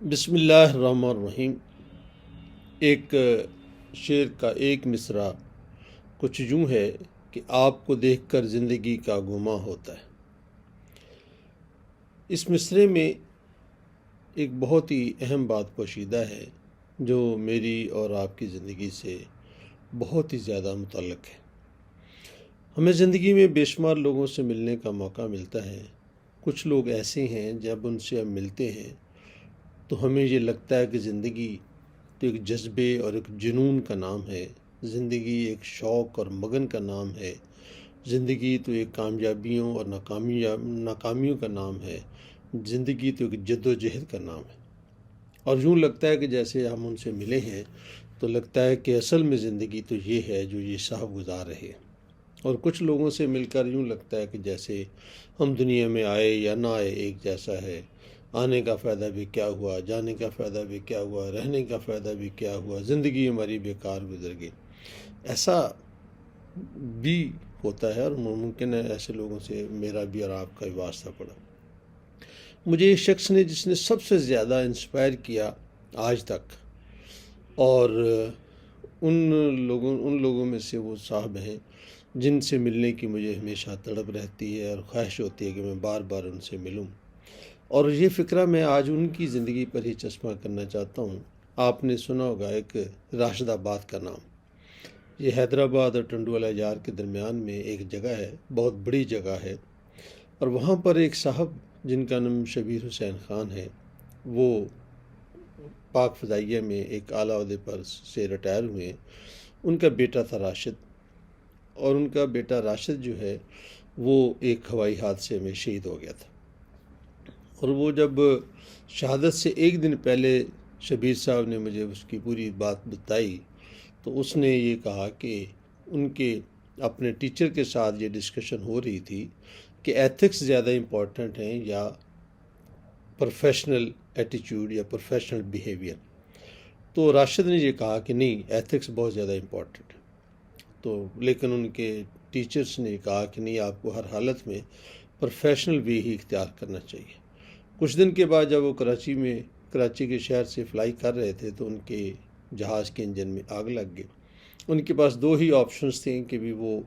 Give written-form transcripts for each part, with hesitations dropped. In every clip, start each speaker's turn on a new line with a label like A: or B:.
A: بسم اللہ الرحمن الرحیم۔ ایک شعر کا ایک مصرع کچھ یوں ہے کہ آپ کو دیکھ کر زندگی کا گماں ہوتا ہے۔ اس مصرعے میں ایک بہت ہی اہم بات پوشیدہ ہے جو میری اور آپ کی زندگی سے بہت ہی زیادہ متعلق ہے۔ ہمیں زندگی میں بے شمار لوگوں سے ملنے کا موقع ملتا ہے۔ کچھ لوگ ایسے ہیں جب ان سے ہم ملتے ہیں تو ہمیں یہ لگتا ہے کہ زندگی تو ایک جذبے اور ایک جنون کا نام ہے، زندگی ایک شوق اور مگن کا نام ہے، زندگی تو ایک کامیابیوں اور ناکامیوں کا نام ہے، زندگی تو ایک جد و جہد کا نام ہے۔ اور یوں لگتا ہے کہ جیسے ہم ان سے ملے ہیں تو لگتا ہے کہ اصل میں زندگی تو یہ ہے جو یہ صاحب گزار رہے ہیں۔ اور کچھ لوگوں سے مل کر یوں لگتا ہے کہ جیسے ہم دنیا میں آئے یا نہ آئے ایک جیسا ہے، آنے کا فائدہ بھی کیا ہوا، جانے کا فائدہ بھی کیا ہوا، رہنے کا فائدہ بھی کیا ہوا، زندگی ہماری بیکار گزر گئی۔ ایسا بھی ہوتا ہے اور ممکن ہے ایسے لوگوں سے میرا بھی اور آپ کا بھی واسطہ پڑا۔ مجھے ایک شخص نے جس نے سب سے زیادہ انسپائر کیا آج تک، اور ان لوگوں میں سے وہ صاحب ہیں جن سے ملنے کی مجھے ہمیشہ تڑپ رہتی ہے اور خواہش ہوتی ہے کہ میں بار بار ان سے ملوں، اور یہ فکرہ میں آج ان کی زندگی پر ہی چشمہ کرنا چاہتا ہوں۔ آپ نے سنا ہوگا ایک راشد آباد کا نام۔ یہ حیدرآباد اور ٹنڈوالا یار کے درمیان میں ایک جگہ ہے، بہت بڑی جگہ ہے، اور وہاں پر ایک صاحب جن کا نام شبیر حسین خان ہے، وہ پاک فضائیہ میں ایک اعلیٰ عہدے پر سے ریٹائر ہوئے ہیں۔ ان کا بیٹا تھا راشد، اور ان کا بیٹا راشد جو ہے وہ ایک ہوائی حادثے میں شہید ہو گیا تھا۔ اور وہ جب شہادت سے ایک دن پہلے شبیر صاحب نے مجھے اس کی پوری بات بتائی تو اس نے یہ کہا کہ ان کے اپنے ٹیچر کے ساتھ یہ ڈسکشن ہو رہی تھی کہ ایتھکس زیادہ امپورٹنٹ ہیں یا پروفیشنل ایٹیچیوڈ یا پروفیشنل بیہیویئر۔ تو راشد نے یہ کہا کہ نہیں، ایتھکس بہت زیادہ امپورٹنٹ ہے۔ تو لیکن ان کے ٹیچرز نے کہا کہ نہیں، آپ کو ہر حالت میں پروفیشنل وے ہی اختیار کرنا چاہیے۔ کچھ دن کے بعد جب وہ کراچی کے شہر سے فلائی کر رہے تھے تو ان کے جہاز کے انجن میں آگ لگ گئی۔ ان کے پاس دو ہی آپشنز تھیں کہ بھی وہ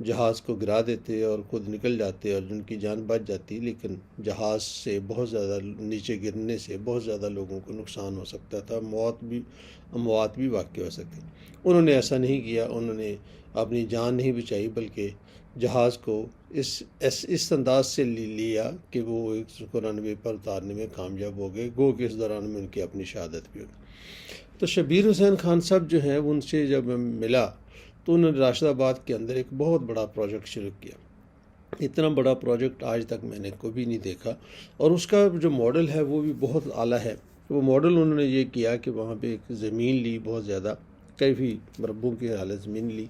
A: جہاز کو گرا دیتے اور خود نکل جاتے اور ان کی جان بچ جاتی، لیکن جہاز سے بہت زیادہ نیچے گرنے سے بہت زیادہ لوگوں کو نقصان ہو سکتا تھا، اموات بھی واقع ہو سکتی۔ انہوں نے ایسا نہیں کیا، انہوں نے اپنی جان نہیں بچائی بلکہ جہاز کو اس انداز سے لیا کہ وہ 194 پر اتارنے میں کامیاب ہو گئے، گو کہ اس دوران میں ان کی اپنی شہادت بھی ہو گئی۔ تو شبیر حسین خان صاحب جو ہیں ان سے جب میں ملا تو انہوں نے راشد آباد کے اندر ایک بہت بڑا پروجیکٹ شروع کیا۔ اتنا بڑا پروجیکٹ آج تک میں نے کبھی نہیں دیکھا، اور اس کا جو ماڈل ہے وہ بھی بہت اعلیٰ ہے۔ وہ ماڈل انہوں نے یہ کیا کہ وہاں پہ ایک زمین لی، بہت زیادہ کئی مربوں کی حالت زمین لی،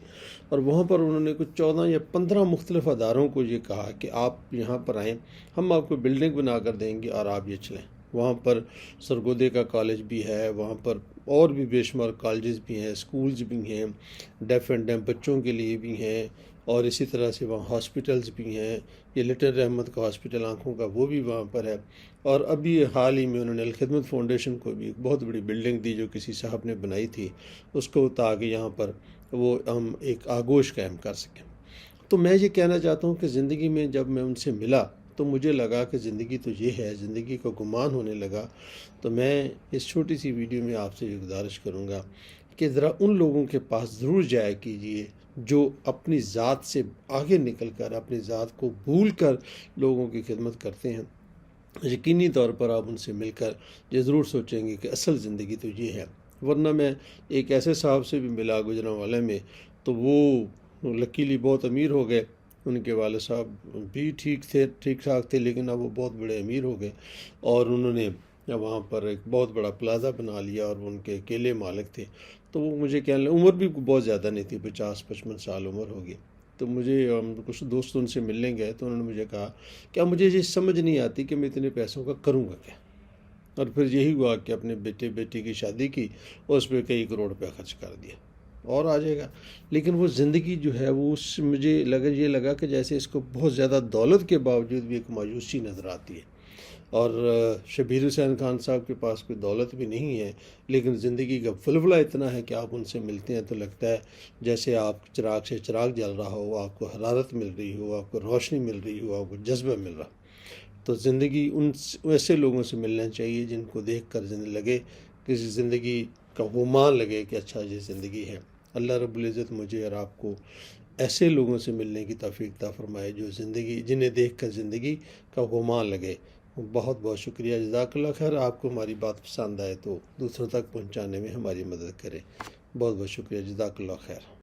A: اور وہاں پر انہوں نے کچھ 14 یا 15 مختلف اداروں کو یہ کہا کہ آپ یہاں پر آئیں، ہم آپ کو بلڈنگ بنا کر دیں گے اور آپ یہ چلیں۔ وہاں پر سرگودے کا کالج بھی ہے، وہاں پر اور بھی بے شمار کالجز بھی ہیں، سکولز بھی ہیں، ڈیف اینڈ ڈیف بچوں کے لیے بھی ہیں، اور اسی طرح سے وہاں ہاسپٹلز بھی ہیں۔ یہ لٹل رحمت کا ہاسپٹل آنکھوں کا وہ بھی وہاں پر ہے، اور ابھی حال ہی میں انہوں نے الخدمت فاؤنڈیشن کو بھی ایک بہت بڑی بلڈنگ دی جو کسی صاحب نے بنائی تھی اس کو، تاکہ یہاں پر وہ ہم ایک آگوش قائم کر سکیں۔ تو میں یہ کہنا چاہتا ہوں کہ زندگی میں جب میں ان سے ملا تو مجھے لگا کہ زندگی تو یہ ہے، زندگی کو گمان ہونے لگا۔ تو میں اس چھوٹی سی ویڈیو میں آپ سے یہ گزارش کروں گا کہ ذرا ان لوگوں کے پاس ضرور جایا کیجیے جو اپنی ذات سے آگے نکل کر، اپنی ذات کو بھول کر لوگوں کی خدمت کرتے ہیں۔ یقینی طور پر آپ ان سے مل کر یہ ضرور سوچیں گے کہ اصل زندگی تو یہ ہے۔ ورنہ میں ایک ایسے صاحب سے بھی ملا گجرانوالے میں، تو وہ لکیلی بہت امیر ہو گئے، ان کے والد صاحب بھی ٹھیک ٹھاک تھے، لیکن اب وہ بہت بڑے امیر ہو گئے، اور انہوں نے وہاں پر ایک بہت بڑا پلازا بنا لیا، اور ان کے اکیلے مالک تھے۔ تو وہ مجھے کہنے لگے، عمر بھی بہت زیادہ نہیں تھی، 50-55 سال عمر ہوگی۔ تو مجھے کچھ دوست ان سے ملنے گئے تو انہوں نے مجھے کہا کہ مجھے یہ سمجھ نہیں آتی کہ میں اتنے پیسوں کا کروں گا کیا۔ اور پھر یہی ہوا کہ اپنے بیٹی کی شادی کی اور اس پہ کئی کروڑ روپے خرچ کر دیا، اور آ جائے گا۔ لیکن وہ زندگی جو ہے وہ مجھے یہ لگا کہ جیسے اس کو بہت زیادہ دولت کے باوجود بھی ایک مایوسی نظر آتی ہے، اور شبیر حسین خان صاحب کے پاس کوئی دولت بھی نہیں ہے، لیکن زندگی کا ولولہ اتنا ہے کہ آپ ان سے ملتے ہیں تو لگتا ہے جیسے آپ چراغ سے چراغ جل رہا ہو، آپ کو حرارت مل رہی ہو، آپ کو روشنی مل رہی ہو، آپ کو جذبہ مل رہا. تو زندگی ایسے لوگوں سے ملنا چاہیے جن کو دیکھ کر لگے، کسی زندگی کا گمان لگے کہ اچھا یہ زندگی ہے. اللہ رب العزت مجھے اور آپ کو ایسے لوگوں سے ملنے کی توفیق عطا فرمائے جو جنہیں دیکھ کر زندگی کا گمان لگے. بہت بہت شکریہ، جزاک اللہ خیر. آپ کو ہماری بات پسند آئے تو دوسروں تک پہنچانے میں ہماری مدد کریں. بہت بہت شکریہ، جزاک اللہ خیر.